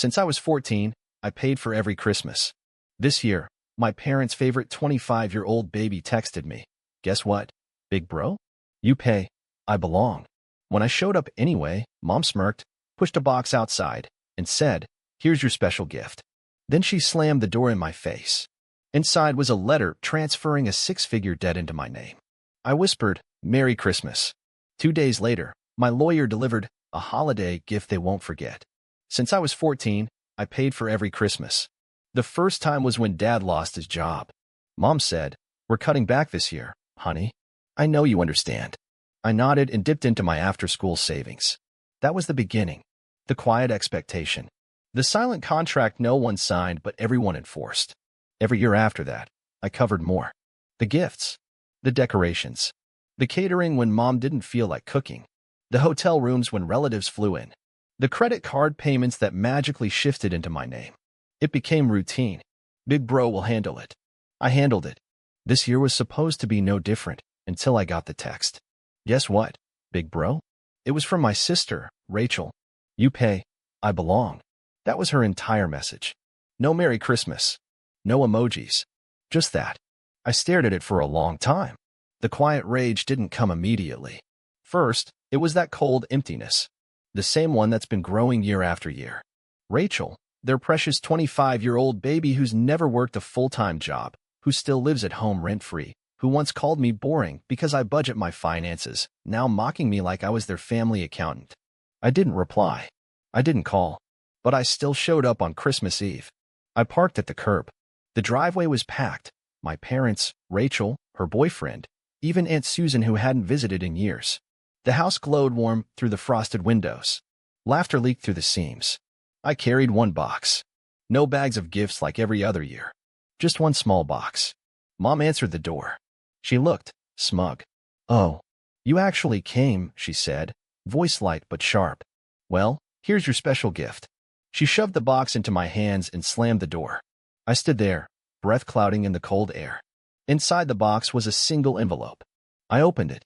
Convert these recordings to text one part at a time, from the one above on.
Since I was 14, I paid for every Christmas. This year, my parents' favorite 25-year-old baby texted me. Guess what, big bro? You pay. I belong. When I showed up anyway, Mom smirked, pushed a box outside, and said, "Here's your special gift." Then she slammed the door in my face. Inside was a letter transferring a six-figure debt into my name. I whispered, "Merry Christmas." 2 days later, my lawyer delivered a holiday gift they won't forget. Since I was 14, I paid for every Christmas. The first time was when Dad lost his job. Mom said, "We're cutting back this year, honey. I know you understand." I nodded and dipped into my after-school savings. That was the beginning. The quiet expectation. The silent contract no one signed but everyone enforced. Every year after that, I covered more. The gifts. The decorations. The catering when Mom didn't feel like cooking. The hotel rooms when relatives flew in. The credit card payments that magically shifted into my name. It became routine. Big bro will handle it. I handled it. This year was supposed to be no different until I got the text. Guess what, big bro? It was from my sister, Rachel. You pay. I belong. That was her entire message. No Merry Christmas. No emojis. Just that. I stared at it for a long time. The quiet rage didn't come immediately. First, it was that cold emptiness. The same one that's been growing year after year. Rachel, their precious 25-year-old baby who's never worked a full-time job, who still lives at home rent-free, who once called me boring because I budget my finances, now mocking me like I was their family accountant. I didn't reply. I didn't call. But I still showed up on Christmas Eve. I parked at the curb. The driveway was packed. My parents, Rachel, her boyfriend, even Aunt Susan who hadn't visited in years. The house glowed warm through the frosted windows. Laughter leaked through the seams. I carried one box. No bags of gifts like every other year. Just one small box. Mom answered the door. She looked smug. "Oh, you actually came," she said, voice light but sharp. "Well, here's your special gift." She shoved the box into my hands and slammed the door. I stood there, breath clouding in the cold air. Inside the box was a single envelope. I opened it.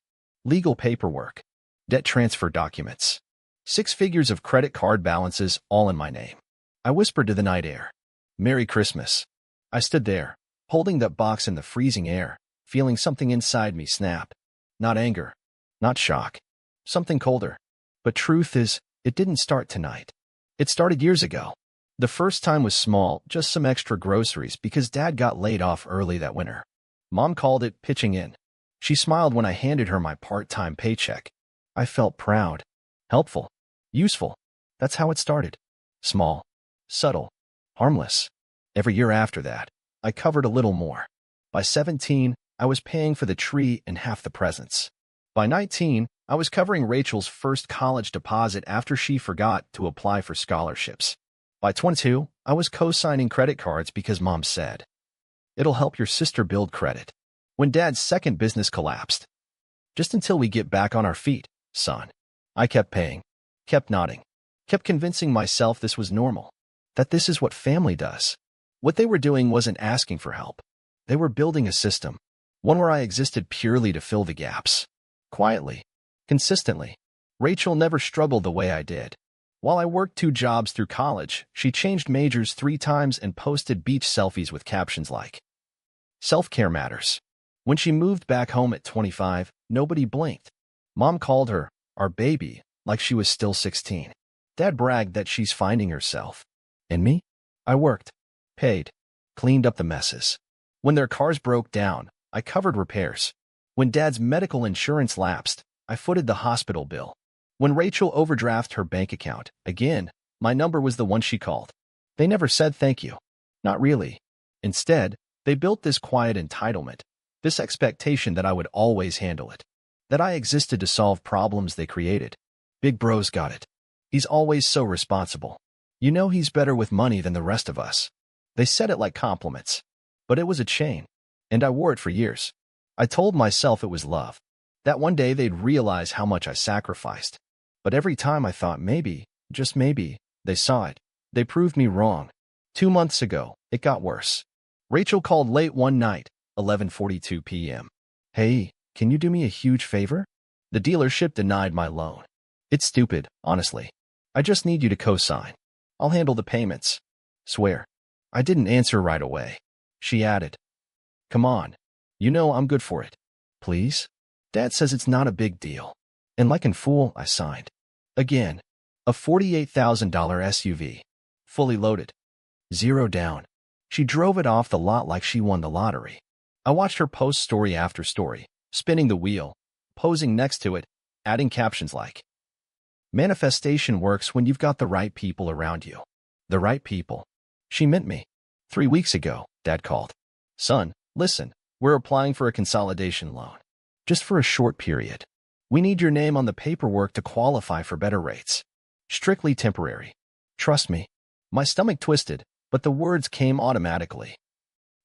Legal paperwork. Debt transfer documents. 6 figures of credit card balances, all in my name. I whispered to the night air, "Merry Christmas." I stood there, holding that box in the freezing air, feeling something inside me snap. Not anger. Not shock. Something colder. But truth is, it didn't start tonight. It started years ago. The first time was small, just some extra groceries because Dad got laid off early that winter. Mom called it pitching in. She smiled when I handed her my part-time paycheck. I felt proud. Helpful. Useful. That's how it started. Small. Subtle. Harmless. Every year after that, I covered a little more. By 17, I was paying for the tree and half the presents. By 19, I was covering Rachel's first college deposit after she forgot to apply for scholarships. By 22, I was co-signing credit cards because Mom said, "It'll help your sister build credit." When Dad's second business collapsed. "Just until we get back on our feet, son." I kept paying, kept nodding, kept convincing myself this was normal, that this is what family does. What they were doing wasn't asking for help. They were building a system, one where I existed purely to fill the gaps. Quietly, consistently. Rachel never struggled the way I did. While I worked 2 jobs through college, she changed majors 3 times and posted beach selfies with captions like, "Self-care matters." When she moved back home at 25, nobody blinked. Mom called her, "our baby," like she was still 16. Dad bragged that she's finding herself. And me? I worked, paid, cleaned up the messes. When their cars broke down, I covered repairs. When Dad's medical insurance lapsed, I footed the hospital bill. When Rachel overdrafted her bank account, again, my number was the one she called. They never said thank you. Not really. Instead, they built this quiet entitlement, this expectation that I would always handle it, that I existed to solve problems they created. Big bro's got it. He's always so responsible. You know he's better with money than the rest of us. They said it like compliments. But it was a chain, and I wore it for years. I told myself it was love, that one day they'd realize how much I sacrificed. But every time I thought maybe, just maybe, they saw it. They proved me wrong. 2 months ago, it got worse. Rachel called late one night, 11:42 p.m. "Hey, can you do me a huge favor?" The dealership denied my loan. "It's stupid, honestly. I just need you to co-sign." I'll handle the payments. Swear. I didn't answer right away. She added, come on. You know I'm good for it. Please? Dad says it's not a big deal. And like a fool, I signed. Again. A $48,000 SUV. Fully loaded. Zero down. She drove it off the lot like she won the lottery. I watched her post story after story, spinning the wheel, posing next to it, adding captions like, manifestation works when you've got the right people around you. The right people. She meant me. 3 weeks ago, Dad called. Son, listen, we're applying for a consolidation loan. Just for a short period. We need your name on the paperwork to qualify for better rates. Strictly temporary. Trust me. My stomach twisted, but the words came automatically.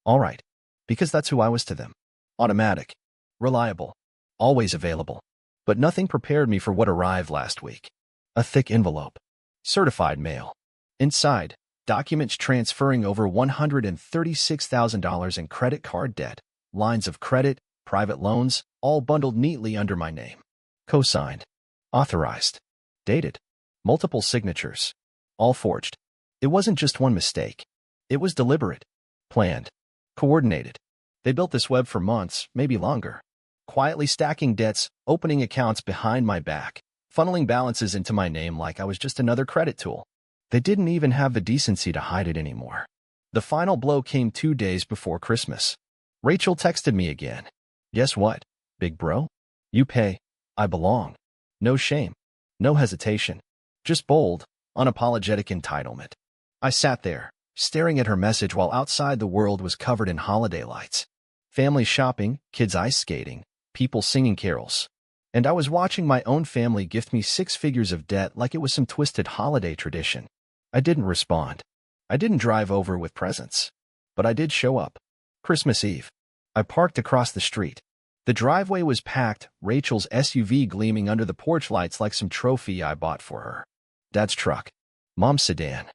All right. Because that's who I was to them. Automatic. Reliable. Always available. But nothing prepared me for what arrived last week. A thick envelope. Certified mail. Inside, documents transferring over $136,000 in credit card debt, lines of credit, private loans, all bundled neatly under my name. Co-signed. Authorized. Dated. Multiple signatures. All forged. It wasn't just one mistake. It was deliberate. Planned. Coordinated. They built this web for months, maybe longer. Quietly stacking debts, opening accounts behind my back, funneling balances into my name like I was just another credit tool. They didn't even have the decency to hide it anymore. The final blow came 2 days before Christmas. Rachel texted me again. Guess what, big bro? You pay. I belong. No shame. No hesitation. Just bold, unapologetic entitlement. I sat there, staring at her message while outside the world was covered in holiday lights. Family shopping, kids ice skating, people singing carols. And I was watching my own family gift me 6 figures of debt like it was some twisted holiday tradition. I didn't respond. I didn't drive over with presents. But I did show up. Christmas Eve. I parked across the street. The driveway was packed, Rachel's SUV gleaming under the porch lights like some trophy I bought for her. Dad's truck. Mom's sedan.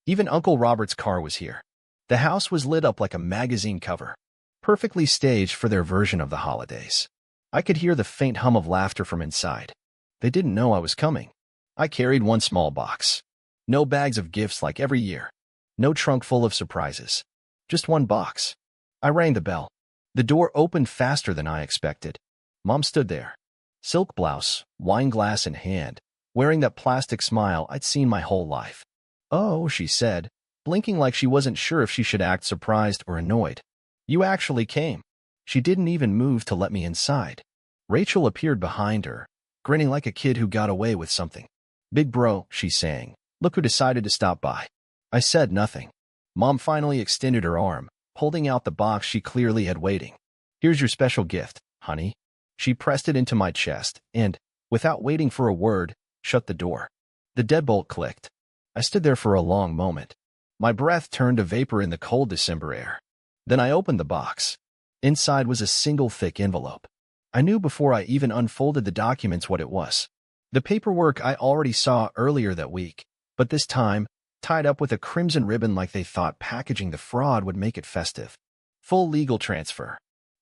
Even Uncle Robert's car was here. The house was lit up like a magazine cover. Perfectly staged for their version of the holidays. I could hear the faint hum of laughter from inside. They didn't know I was coming. I carried one small box. No bags of gifts like every year. No trunk full of surprises. Just one box. I rang the bell. The door opened faster than I expected. Mom stood there. Silk blouse, wine glass in hand, wearing that plastic smile I'd seen my whole life. Oh, she said, blinking like she wasn't sure if she should act surprised or annoyed. You actually came. She didn't even move to let me inside. Rachel appeared behind her, grinning like a kid who got away with something. Big bro, she sang. Look who decided to stop by. I said nothing. Mom finally extended her arm, holding out the box she clearly had waiting. Here's your special gift, honey. She pressed it into my chest and, without waiting for a word, shut the door. The deadbolt clicked. I stood there for a long moment. My breath turned to vapor in the cold December air. Then I opened the box. Inside was a single thick envelope. I knew before I even unfolded the documents what it was. The paperwork I already saw earlier that week, but this time, tied up with a crimson ribbon like they thought packaging the fraud would make it festive. Full legal transfer.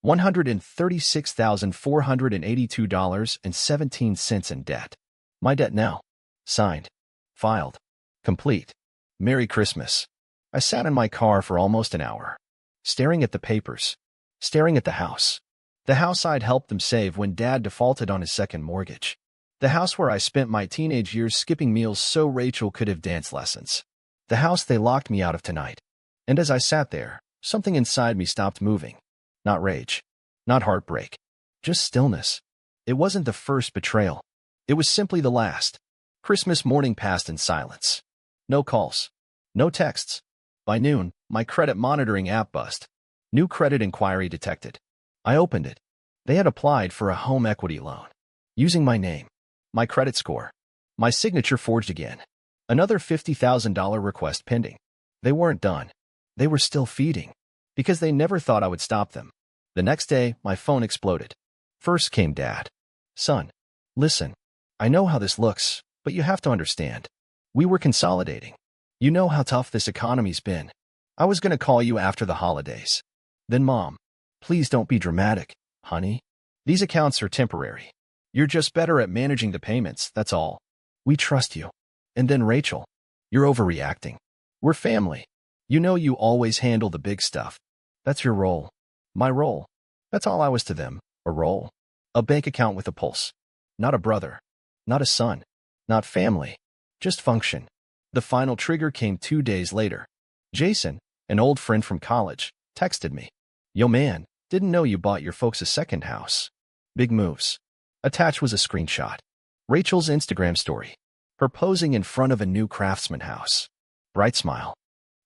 $136,482.17 in debt. My debt now. Signed. Filed. Complete. Merry Christmas. I sat in my car for almost an hour, staring at the papers, staring at the house. The house I'd helped them save when Dad defaulted on his second mortgage. The house where I spent my teenage years skipping meals so Rachel could have dance lessons. The house they locked me out of tonight. And as I sat there, something inside me stopped moving. Not rage. Not heartbreak. Just stillness. It wasn't the first betrayal. It was simply the last. Christmas morning passed in silence. No calls. No texts. By noon, my credit monitoring app buzzed. New credit inquiry detected. I opened it. They had applied for a home equity loan. Using my name. My credit score. My signature forged again. Another $50,000 request pending. They weren't done. They were still feeding. Because they never thought I would stop them. The next day, my phone exploded. First came Dad. Son, listen. I know how this looks, but you have to understand. We were consolidating. You know how tough this economy's been. I was going to call you after the holidays. Then Mom, please don't be dramatic, honey. These accounts are temporary. You're just better at managing the payments, that's all. We trust you. And then Rachel. You're overreacting. We're family. You know you always handle the big stuff. That's your role. My role. That's all I was to them. A role. A bank account with a pulse. Not a brother. Not a son. Not family. Just function. The final trigger came 2 days later. Jason, an old friend from college, texted me. Yo man, didn't know you bought your folks a second house. Big moves. Attached was a screenshot. Rachel's Instagram story. Her posing in front of a new Craftsman house. Bright smile.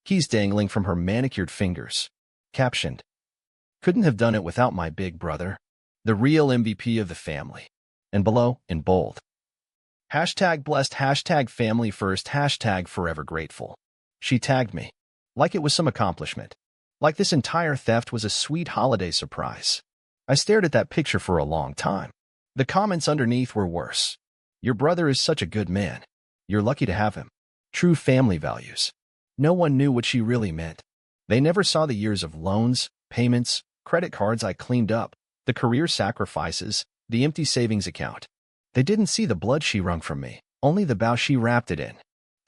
Keys dangling from her manicured fingers. Captioned. Couldn't have done it without my big brother. The real MVP of the family. And below, in bold. Hashtag blessed, hashtag family first, hashtag forever grateful. She tagged me. Like it was some accomplishment. Like this entire theft was a sweet holiday surprise. I stared at that picture for a long time. The comments underneath were worse. Your brother is such a good man. You're lucky to have him. True family values. No one knew what she really meant. They never saw the years of loans, payments, credit cards I cleaned up, the career sacrifices, the empty savings account. They didn't see the blood she wrung from me, only the bow she wrapped it in.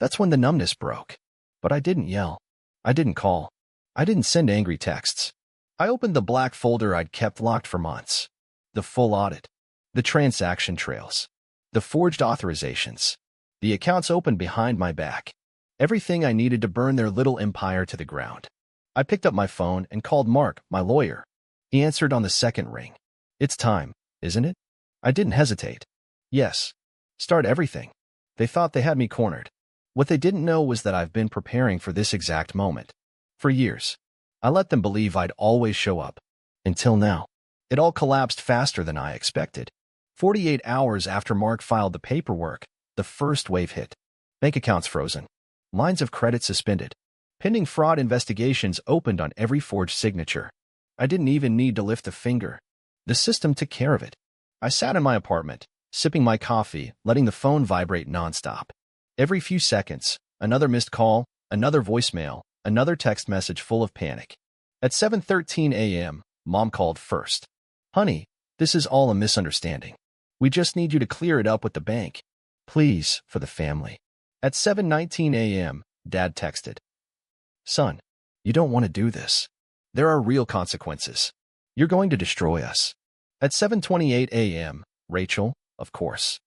That's when the numbness broke. But I didn't yell. I didn't call. I didn't send angry texts. I opened the black folder I'd kept locked for months. The full audit. The transaction trails. The forged authorizations. The accounts opened behind my back. Everything I needed to burn their little empire to the ground. I picked up my phone and called Mark, my lawyer. He answered on the second ring. It's time, isn't it? I didn't hesitate. Yes. Start everything. They thought they had me cornered. What they didn't know was that I've been preparing for this exact moment. For years. I let them believe I'd always show up. Until now. It all collapsed faster than I expected. 48 hours after Mark filed the paperwork, the first wave hit. Bank accounts frozen. Lines of credit suspended. Pending fraud investigations opened on every forged signature. I didn't even need to lift a finger. The system took care of it. I sat in my apartment, sipping my coffee, letting the phone vibrate nonstop. Every few seconds, another missed call, another voicemail, another text message full of panic. At 7:13 a.m., Mom called first. Honey, this is all a misunderstanding. We just need you to clear it up with the bank. Please, for the family. At 7:19 a.m., Dad texted. Son, you don't want to do this. There are real consequences. You're going to destroy us. At 7:28 a.m., Rachel, of course.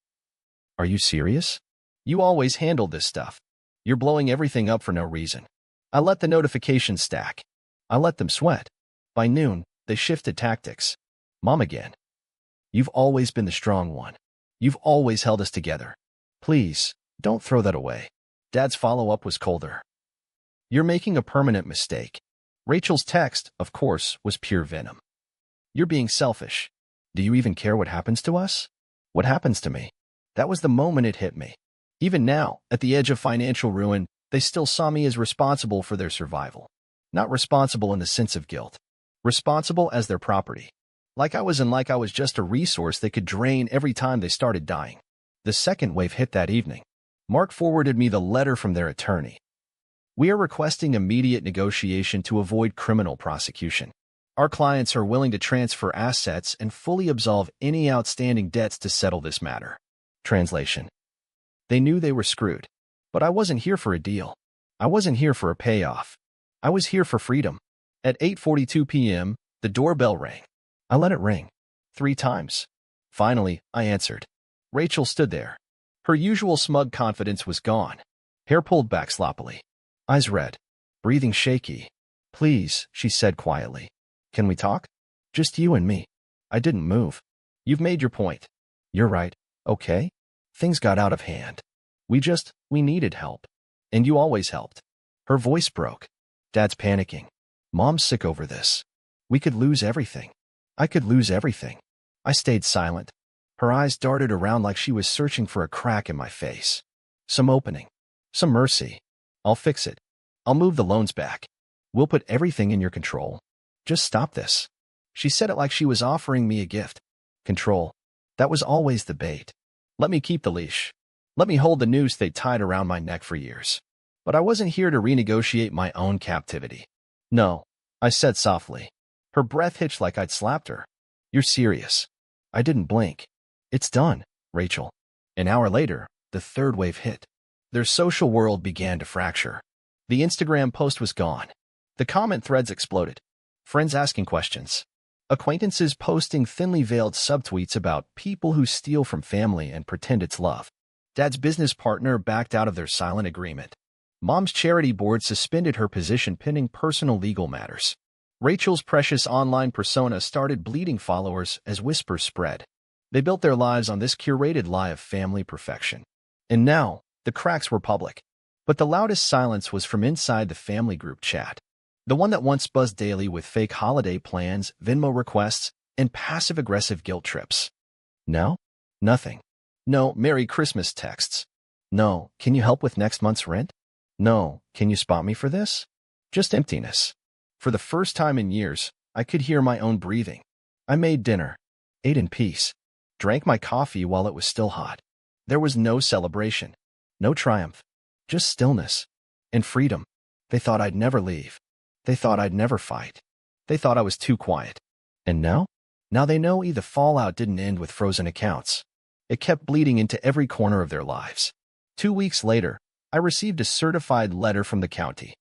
Are you serious? You always handled this stuff. You're blowing everything up for no reason. I let the notifications stack. I let them sweat. By noon, they shifted tactics. Mom again. You've always been the strong one. You've always held us together. Please, don't throw that away. Dad's follow-up was colder. You're making a permanent mistake. Rachel's text, of course, was pure venom. You're being selfish. Do you even care what happens to us? What happens to me? That was the moment it hit me. Even now, at the edge of financial ruin, they still saw me as responsible for their survival. Not responsible in the sense of guilt. Responsible as their property. Like I was just a resource they could drain every time they started dying. The second wave hit that evening. Mark forwarded me the letter from their attorney. We are requesting immediate negotiation to avoid criminal prosecution. Our clients are willing to transfer assets and fully absolve any outstanding debts to settle this matter. Translation. They knew they were screwed. But I wasn't here for a deal. I wasn't here for a payoff. I was here for freedom. At 8:42 p.m., the doorbell rang. I let it ring. 3 times. Finally, I answered. Rachel stood there. Her usual smug confidence was gone. Hair pulled back sloppily. Eyes red. Breathing shaky. Please, she said quietly. Can we talk? Just you and me. I didn't move. You've made your point. You're right. Okay? Things got out of hand. We needed help. And you always helped. Her voice broke. Dad's panicking. Mom's sick over this. We could lose everything. I could lose everything. I stayed silent. Her eyes darted around like she was searching for a crack in my face. Some opening. Some mercy. I'll fix it. I'll move the loans back. We'll put everything in your control. Just stop this. She said it like she was offering me a gift. Control. That was always the bait. Let me keep the leash. Let me hold the noose they tied around my neck for years. But I wasn't here to renegotiate my own captivity. No, I said softly. Her breath hitched like I'd slapped her. You're serious. I didn't blink. It's done, Rachel. An hour later, the third wave hit. Their social world began to fracture. The Instagram post was gone. The comment threads exploded. Friends asking questions. Acquaintances posting thinly veiled subtweets about people who steal from family and pretend it's love. Dad's business partner backed out of their silent agreement. Mom's charity board suspended her position pending personal legal matters. Rachel's precious online persona started bleeding followers as whispers spread. They built their lives on this curated lie of family perfection. And now, the cracks were public. But the loudest silence was from inside the family group chat. The one that once buzzed daily with fake holiday plans, Venmo requests, and passive-aggressive guilt trips. Now? Nothing. No, Merry Christmas texts. No, can you help with next month's rent? No, can you spot me for this? Just emptiness. For the first time in years, I could hear my own breathing. I made dinner, ate in peace, drank my coffee while it was still hot. There was no celebration, no triumph, just stillness and freedom. They thought I'd never leave. They thought I'd never fight. They thought I was too quiet. And now? Now they know the fallout didn't end with frozen accounts. It kept bleeding into every corner of their lives. 2 weeks later, I received a certified letter from the county.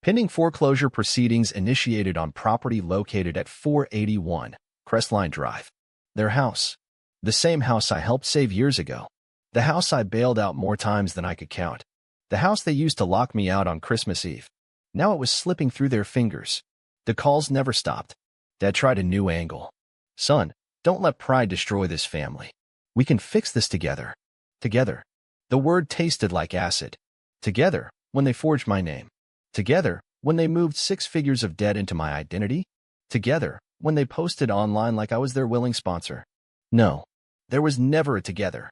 Pending foreclosure proceedings initiated on property located at 481 Crestline Drive. Their house. The same house I helped save years ago. The house I bailed out more times than I could count. The house they used to lock me out on Christmas Eve. Now it was slipping through their fingers. The calls never stopped. Dad tried a new angle. Son, don't let pride destroy this family. We can fix this together. Together. The word tasted like acid. Together, when they forged my name. Together, when they moved 6 figures of debt into my identity. Together, when they posted online like I was their willing sponsor. No, there was never a together.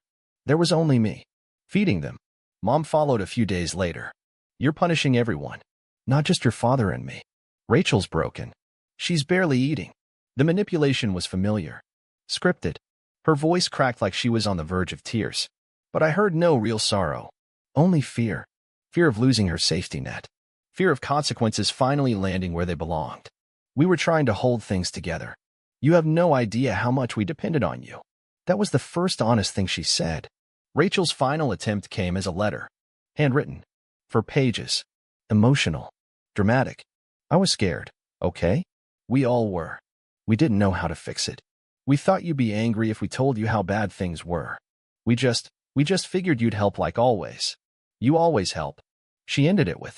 There was only me. Feeding them. Mom followed a few days later. You're punishing everyone. Not just your father and me. Rachel's broken. She's barely eating. The manipulation was familiar. Scripted. Her voice cracked like she was on the verge of tears. But I heard no real sorrow. Only fear. Fear of losing her safety net. Fear of consequences finally landing where they belonged. We were trying to hold things together. You have no idea how much we depended on you. That was the first honest thing she said. Rachel's final attempt came as a letter. Handwritten. For pages. Emotional. Dramatic. I was scared, okay? We all were. We didn't know how to fix it. We thought you'd be angry if we told you how bad things were. We just figured you'd help like always. You always help. She ended it with,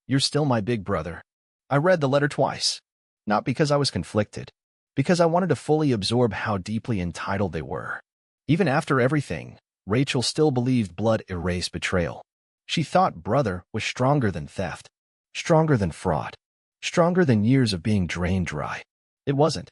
You're still my big brother. I read the letter twice. Not because I was conflicted. Because I wanted to fully absorb how deeply entitled they were. Even after everything, Rachel still believed blood erased betrayal. She thought brother was stronger than theft. Stronger than fraud. Stronger than years of being drained dry. It wasn't.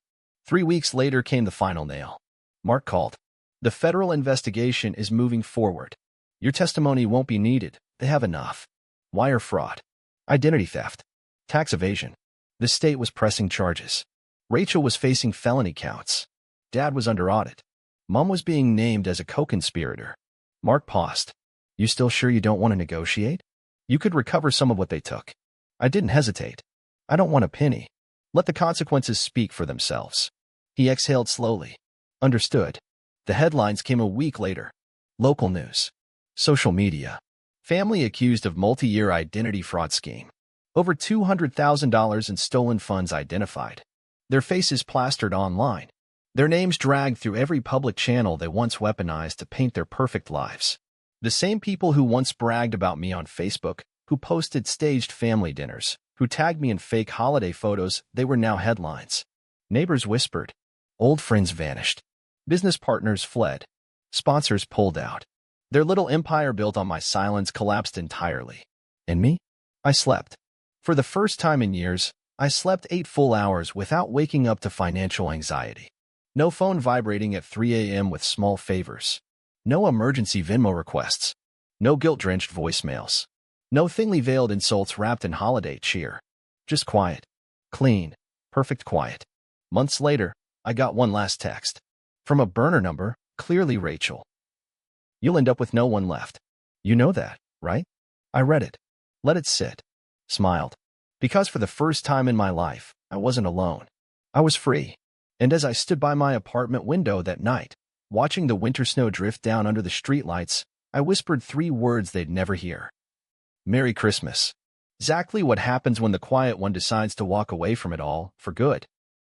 3 weeks later came the final nail. Mark called. The federal investigation is moving forward. Your testimony won't be needed. They have enough. Wire fraud. Identity theft. Tax evasion. The state was pressing charges. Rachel was facing felony counts. Dad was under audit. Mom was being named as a co-conspirator. Mark paused. You still sure you don't want to negotiate? You could recover some of what they took. I didn't hesitate. I don't want a penny. Let the consequences speak for themselves. He exhaled slowly. Understood. The headlines came a week later. Local news. Social media. Family accused of multi-year identity fraud scheme. Over $200,000 in stolen funds identified. Their faces plastered online. Their names dragged through every public channel they once weaponized to paint their perfect lives. The same people who once bragged about me on Facebook, who posted staged family dinners, who tagged me in fake holiday photos, they were now headlines. Neighbors whispered. Old friends vanished. Business partners fled. Sponsors pulled out. Their little empire built on my silence collapsed entirely. And me? I slept. For the first time in years, I slept 8 full hours without waking up to financial anxiety. No phone vibrating at 3 a.m. with small favors. No emergency Venmo requests. No guilt-drenched voicemails. No thinly veiled insults wrapped in holiday cheer. Just quiet. Clean. Perfect quiet. Months later, I got one last text. From a burner number, clearly Rachel. You'll end up with no one left. You know that, right? I read it. Let it sit. Smiled. Because for the first time in my life, I wasn't alone. I was free. And as I stood by my apartment window that night, watching the winter snow drift down under the streetlights, I whispered 3 words they'd never hear. Merry Christmas. Exactly what happens when the quiet one decides to walk away from it all, for good.